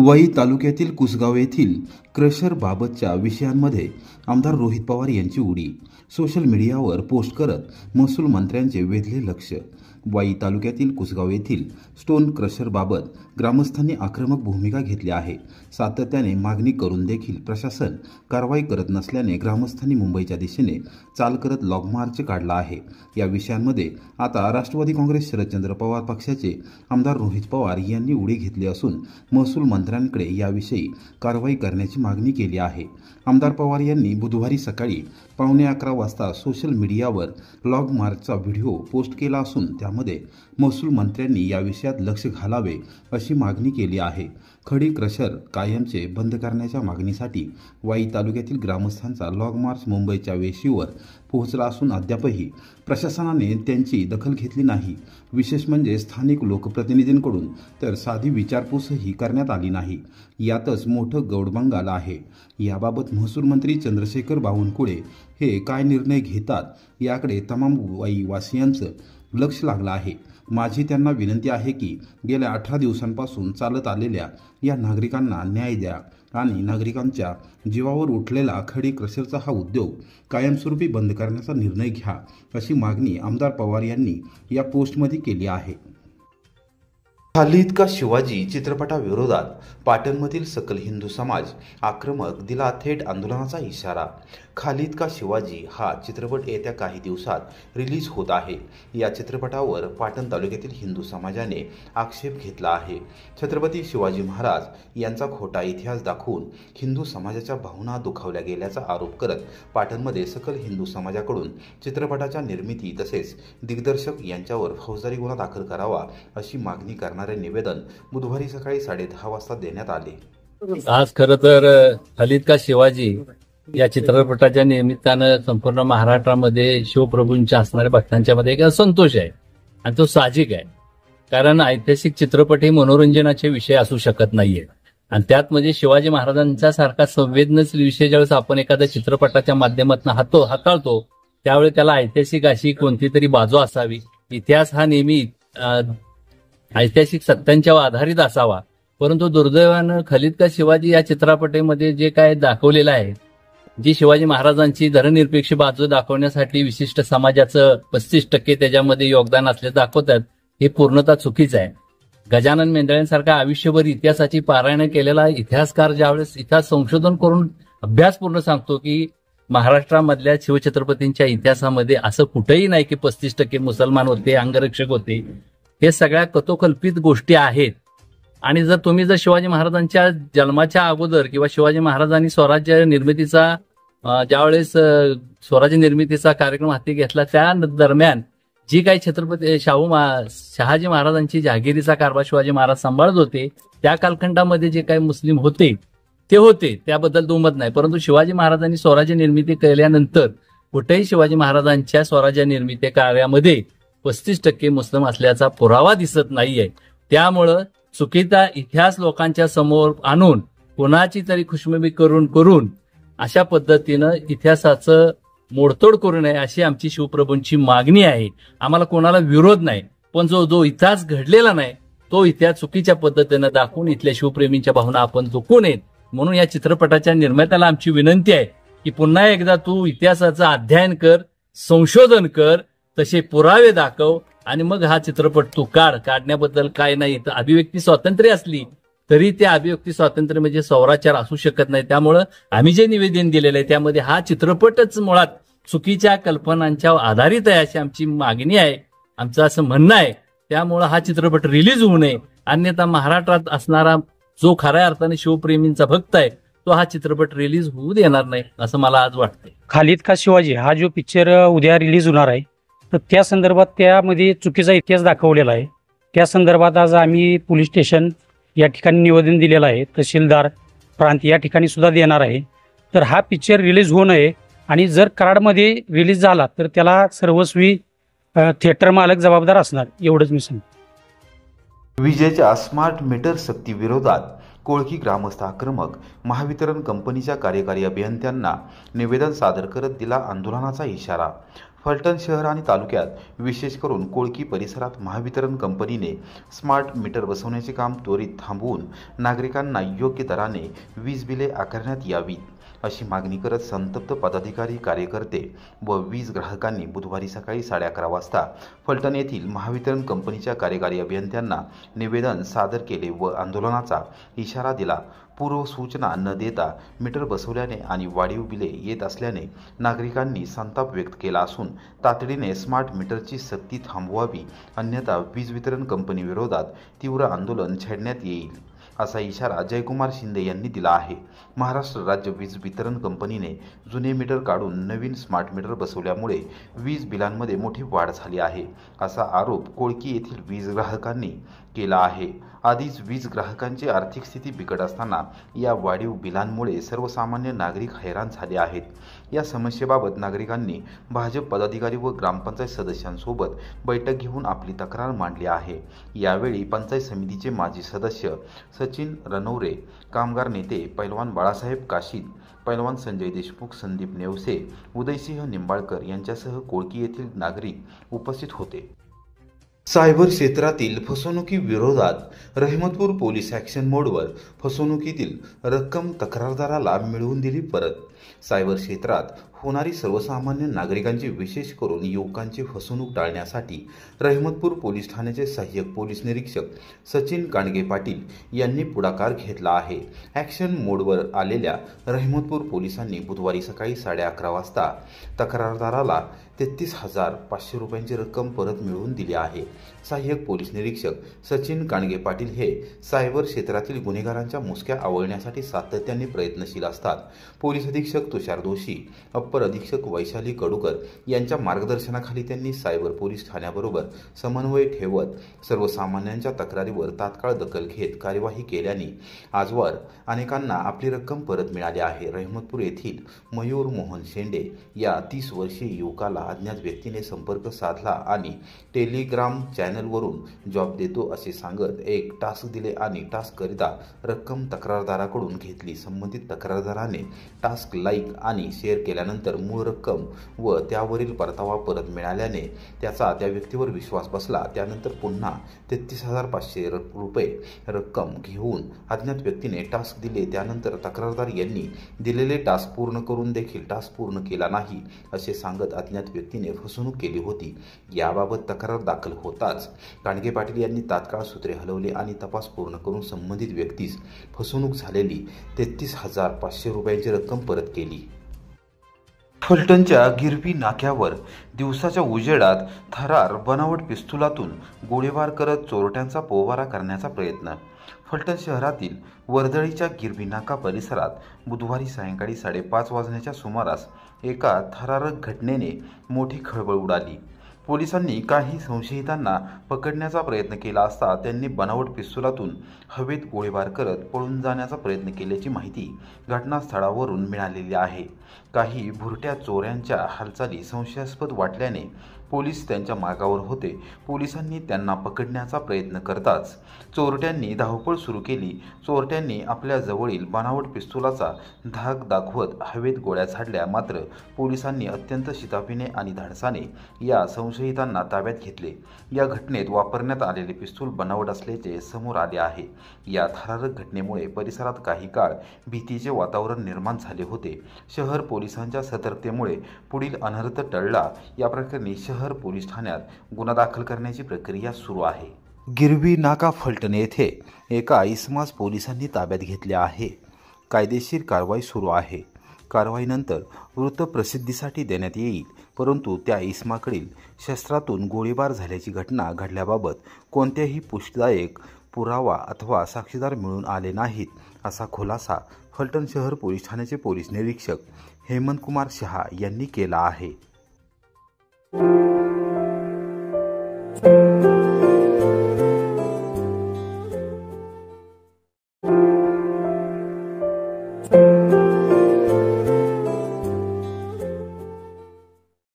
वाई तालुक्यातील कुसगाव येथील क्रशर बाबतच्या विषयांमध्ये आमदार रोहित पवार यांची उडी। सोशल मीडियावर पोस्ट करत महसूल मंत्र्यांचे वेधले लक्ष। वाई तालुक्यातील कुसगाव येथील स्टोन क्रशर बाबत ग्रामस्थांनी आक्रमक भूमिका घेतली आहे। सातत्याने मागणी करून देखील प्रशासन कारवाई करत नसल्याने ग्रामस्थांनी मुंबईच्या दिशेने चाल करत लॉग मार्च काढला आहे। या विषयांमध्ये आता राष्ट्रवादी काँग्रेस शरदचंद्र पवार पक्षाचे आमदार रोहित पवार यांनी उडी घेतली असून महसूल मंत्र्यांकडे याविषयी कारवाई करण्याची मागणी केली आहे। आमदार पवार यांनी बुधवारी सकाळी 11:15 वाजता सोशल मीडियावर लॉग मार्चचा व्हिडिओ पोस्ट केला असून त्यामध्ये महसूल मंत्र्यांनी या विषयात लक्ष घालावे अशी मागणी केली आहे। खडी क्रशर कायमचे बंद करण्याच्या मागणीसाठी वाई तालुक्यातील ग्रामस्थांचा लॉग मार्च मुंबईच्या वेशीवर पोहोचला असून अद्यापही प्रशासनाने त्यांची दखल घेतली नाही। विशेष म्हणजे स्थानिक लोकप्रतिनिधींकडून तर साधी विचारपूसही करण्यात आली नाही। यातच मोठं गौडबंगाल आहे। याबाबत महसूल मंत्री चंद्रशेखर बावनकुळे हे काय निर्णय घेतात याकडे तमाम वाईवासियांचं लक्ष लागलं आहे। माझी त्यांना विनंती आहे की गेल्या 18 दिवसांपासून चालत आलेल्या या नागरिकांना न्याय द्या आणि नागरिकांच्या जीवावर उठलेला खडी क्रशरचा हा उद्योग कायमस्वरूपी बंद करण्याचा निर्णय घ्या अशी मागणी आमदार पवार यांनी या पोस्टमध्ये केली आहे। खालीद का शिवाजी चित्रपटाविरोधात पाटणमधील सकल हिंदू समाज आक्रमक दिला थेट आंदोलनाचा इशारा। खालीद का शिवाजी हा चित्रपट येत्या काही दिवसात रिलीज होत आहे। या चित्रपटावर पाटण तालुक्यातील हिंदू समाजाने आक्षेप घेतला आहे। छत्रपती शिवाजी महाराज यांचा खोटा इतिहास दाखवून हिंदू समाजाच्या भावना दुखावल्या गेल्याचा आरोप करत पाटणमध्ये सकल हिंदू समाजाकडून चित्रपटाच्या निर्मिती तसेच दिग्दर्शक यांच्यावर फौजदारी गुन्हा दाखल करावा अशी मागणी करणारे निवेदन बुधवारी सकाळी 10:30 वाजता देण्यात आले। आज खरं तर खालीद का शिवाजी या चित्रपटाच्या निमित्तानं संपूर्ण महाराष्ट्रामध्ये शिवप्रभूंच्या असणाऱ्या भक्तांच्या मध्ये एक असंतोष आहे आणि तो साहजिक आहे। कारण ऐतिहासिक चित्रपट हे मनोरंजनाचे विषय असू शकत नाहीये आणि त्यात म्हणजे शिवाजी महाराजांचा सारखा संवेदनशील विषय ज्यावेळेस आपण एखाद्या चित्रपटाच्या माध्यमातून हाताळतो त्यावेळी त्याला ऐतिहासिक अशी कोणती तरी बाजू असावी। इतिहास हा नेहमी ऐतिहासिक सत्यांच्यावर आधारित असावा, परंतु दुर्दैवानं खालीद का शिवाजी या चित्रपटामध्ये जे काय दाखवलेलं आहे, जी शिवाजी महाराजांची धर्मनिरपेक्ष बाजू दाखवण्यासाठी विशिष्ट समाजाचं 35% त्याच्यामध्ये योगदान असल्याचं दाखवतात, हे पूर्णतः चुकीचं आहे। गजानन मेंढळ्यांसारखा आयुष्यभर इतिहासाची पारायण केलेला इतिहासकार ज्यावेळेस इतिहास संशोधन करून अभ्यासपूर्ण सांगतो की महाराष्ट्रामधल्या शिवछत्रपतींच्या इतिहासामध्ये असं कुठेही नाही की 35% मुसलमान होते, अंगरक्षक होते, हे सगळ्या कथोकल्पित गोष्टी आहेत। आणि जर शिवाजी महाराजांच्या जन्माच्या अगोदर किंवा शिवाजी महाराजांनी स्वराज्य निर्मितीचा कार्यक्रम हाती घेतला त्या दरम्यान जी काही छत्रपती शहाजी महाराजांची जहागिरीचा कारभार शिवाजी महाराज सांभाळत होते त्या कालखंडामध्ये जे काही मुस्लिम होते ते होते, त्याबद्दल दुमत नाही। परंतु शिवाजी महाराजांनी स्वराज्य निर्मिती केल्यानंतर कुठेही शिवाजी महाराजांच्या स्वराज्य निर्मिती कार्यामध्ये 35% मुस्लिम असल्याचा पुरावा दिसत नाहीये। त्यामुळं चुकीचा इतिहास लोकांच्या समोर आणून कोणाची तरी खुशमबी करून अशा पद्धतीनं इतिहासाचं मोडतोड करू नये अशी आमची शिवप्रभूंची मागणी आहे। आम्हाला कोणाला विरोध नाही, पण जो इतिहास घडलेला नाही तो इतिहास चुकीच्या पद्धतीनं दाखवून इथल्या शिवप्रेमींच्या भावना आपण दुखवू नयेत। म्हणून या चित्रपटाच्या निर्मात्याला आमची विनंती आहे की पुन्हा एकदा तू इतिहासाचं अध्ययन कर, संशोधन कर, तसे पुरावे दाखव आणि मग हा चित्रपट तू काढण्याबद्दल काय नाही। तर अभिव्यक्ती स्वातंत्र्य असली तरी त्या अभिव्यक्ती स्वातंत्र्य म्हणजे स्वराचार असू शकत नाही। त्यामुळं आम्ही जे निवेदन दिलेलं आहे त्यामध्ये हा चित्रपटच मुळात चुकीच्या कल्पनांच्या आधारित आहे अशी आमची मागणी आहे, आमचं असं म्हणणं आहे। त्यामुळं हा चित्रपट रिलीज होऊ नये, अन्यथा महाराष्ट्रात असणारा जो खऱ्या अर्थाने शिवप्रेमींचा भक्त आहे तो हा चित्रपट रिलीज होऊ देणार नाही असं मला आज वाटतंय। खालीद का शिवाजी हा जो पिक्चर उद्या रिलीज होणार आहे तर त्या संदर्भात त्यामध्ये चुकीचा इतिहास दाखवलेला आहे। त्या संदर्भात आज आम्ही पोलीस स्टेशन या ठिकाणी निवेदन दिलेलं आहे, तहसीलदार प्रांत या ठिकाणी सुद्धा देणार आहे। तर हा पिक्चर रिलीज होऊ नये आणि जर कराडमध्ये रिलीज झाला तर त्याला सर्वस्वी थिएटर मालक जबाबदार असणार, एवढंच मी सांगतो। विजेच्या स्मार्ट मीटर सक्ती विरोधात कोळकी ग्रामस्थ आक्रमक, महावितरण कंपनीच्या कार्यकारी अभियंत्यांना निवेदन सादर करत दिला आंदोलनाचा इशारा। फलटण शहर आणि तालुक्यात विशेष करून कोळकी परिसरात महावितरण कंपनीने स्मार्ट मीटर बसवण्याचे काम त्वरित थांबवून नागरिकांना योग्य दराने वीज बिले आकारण्यात यावीत अशी मागणी करत संतप्त पदाधिकारी, कार्यकर्ते व वीज ग्राहकांनी बुधवारी सकाळी 11:30 वाजता फलटण येथील महावितरण कंपनीच्या कार्यकारी अभियंत्यांना निवेदन सादर केले व आंदोलनाचा इशारा दिला। पूर्वसूचना न देता मीटर बसवल्याने आणि वाढीव बिले येत असल्याने नागरिकांनी संताप व्यक्त केला असून तातडीने स्मार्ट मीटरची सक्ती थांबवावी, अन्यथा वीज वितरण कंपनीविरोधात तीव्र आंदोलन छेडण्यात येईल असा इशारा जयकुमार शिंदे यांनी दिला आहे। महाराष्ट्र राज्य वीज वितरण कंपनीने जुने मीटर काढून नवीन स्मार्ट मीटर बसवल्यामुळे वीज बिलांमध्ये मोठी वाढ झाली आहे असा आरोप कोळकी येथील वीज ग्राहकांनी केला आहे। आधीच वीज ग्राहकांची आर्थिक स्थिती बिकट असताना या वाढीव बिलांमुळे सर्वसामान्य नागरिक हैराण झाले आहेत। या समस्येबाबत नागरिकांनी भाजप पदाधिकारी व ग्रामपंचायत सदस्यांसोबत बैठक घेऊन आपली तक्रार मांडली आहे। यावेळी पंचायत समितीचे माजी सदस्य सचिन रनौरे, कामगार नेते पैलवान बाळासाहेब काशीद, पैलवान संजय देशमुख, संदीप नेवसे, उदयसिंह निंबाळकर यांच्यासह कोळकी येथील नागरिक उपस्थित होते। सायबर क्षेत्रातील फसवणुकीविरोधात रहमतपूर पोलीस ॲक्शन मोडवर फसवणुकीतील रक्कम तक्रारदाराला मिळवून दिली परत। सायबर क्षेत्रात होणारी सर्वसामान्य नागरिकांची, विशेष करून युवकांची फसवणूक टाळण्यासाठी रहमतपूर पोलीस ठाण्याचे सहाय्यक पोलीस निरीक्षक सचिन कांडगे पाटील यांनी पुढाकार घेतला आहे। ॲक्शन मोडवर आलेल्या रहमतपूर पोलिसांनी बुधवारी सकाळी 11:30 वाजता तक्रारदाराला 33,500 रुपयांची रक्कम परत मिळवून दिली आहे। सहाय्यक पोलीस निरीक्षक सचिन कांडगे पाटील हे सायबर क्षेत्रातील गुन्हेगारांच्या मुसक्या आवळण्यासाठी सातत्याने प्रयत्नशील असतात। पोलीस अधीक्षक तुषार दोशी, अप्पर अधीक्षक वैशाली कडूकर यांच्या मार्गदर्शनाखाली त्यांनी सायबर पोलीस ठाण्याबरोबर समन्वय ठेवत सर्वसामान्यांच्या तक्रारीवर तात्काळ दखल घेत कार्यवाही केल्याने आजवर अनेकांना आपली रक्कम परत मिळाली आहे। रहमतपूर येथील मयूर मोहन शेंडे या 30 वर्षीय युवकाला अज्ञात व्यक्तीने संपर्क साधला आणि टेलिग्राम चॅनलवरून जॉब देतो असे सांगत एक टास्क दिले आणि टास्ककरिता रक्कम तक्रारदाराकडून घेतली। संबंधित तक्रारदाराने टास्क लाईक आणि शेअर केल्यानंतर मूळ रक्कम व त्यावरील परतावा परत मिळाल्याने त्याचा त्या व्यक्तीवर विश्वास बसला। त्यानंतर पुन्हा 33,500 रुपये रक्कम घेऊन अज्ञात व्यक्तीने टास्क दिले। त्यानंतर तक्रारदार यांनी दिलेले टास्क पूर्ण करून देखील टास्क पूर्ण केला नाही असे सांगत अज्ञात व्यक्तीने फसवणूक केली होती। याबाबत तक्रार दाखल होताच कांडगे पाटील यांनी तात्काळ सूत्रे हलवली आणि तपास पूर्ण करून संबंधित व्यक्तीस फसवणूक झालेली 33,500 रुपयांची रक्कम परत केली। फलटणच्या गिरवी नाक्यावर दिवसाच्या उजेडात थरार बनावट पिस्तुलातून गोळीबार करत चोरट्यांचा पोवारा करण्याचा प्रयत्न। फलटण शहरातील वर्दळीच्या गिरवी नाका परिसरात बुधवारी सायंकाळी 5:30 वाजण्याच्या सुमारास एका थरारक घटनेने मोठी खळबळ उडाली। पोलिसांनी काही संशयितांना पकडण्याचा प्रयत्न केला असता त्यांनी बनावट पिस्तुलातून हवेत गोळीबार करत पळून जाण्याचा प्रयत्न केल्याची माहिती घटनास्थळावरून मिळालेली आहे। काही भुरट्या चोऱ्यांच्या हालचाली संशयास्पद वाटल्याने पोलीस त्यांच्या मागावर होते। पोलिसांनी त्यांना पकडण्याचा प्रयत्न करताच चोरट्यांनी धावपळ सुरू केली। चोरट्यांनी आपल्या जवळील बनावट पिस्तुलाचा धाक दाखवत हवेत गोळ्या झाडल्या, मात्र पोलिसांनी अत्यंत शिताफीने आणि धाडसाने या संशयितांना ताब्यात घेतले। या घटनेत वापरण्यात आलेले पिस्तूल बनावट असल्याचे समोर आले आहे। या थरारक घटनेमुळे परिसरात काही काळ भीतीचे वातावरण निर्माण झाले होते। शहर पोलिसांच्या सतर्कतेमुळे पुढील अनर्थ टळला। या प्रकरणी शहर पोलीस ठाण्यात गुन्हा दाखल करण्याची प्रक्रिया सुरू आहे। गिरवी नाका फलटण येथे एका इसमास पोलिसांनी ताब्यात घेतले आहे। कायदेशीर कारवाई सुरू आहे। कारवाईनंतर वृत्त प्रसिद्धीसाठी देण्यात येईल, परंतु त्या इसमाकडील शस्त्रातून गोळीबार झाल्याची घटना घडल्याबाबत कोणत्याही पुष्टीदायक पुरावा अथवा साक्षीदार मिळून आले नाहीत, असा खुलासा फलटण शहर पोलीस ठाण्याचे पोलीस निरीक्षक हेमंत कुमार शहा यांनी केला आहे।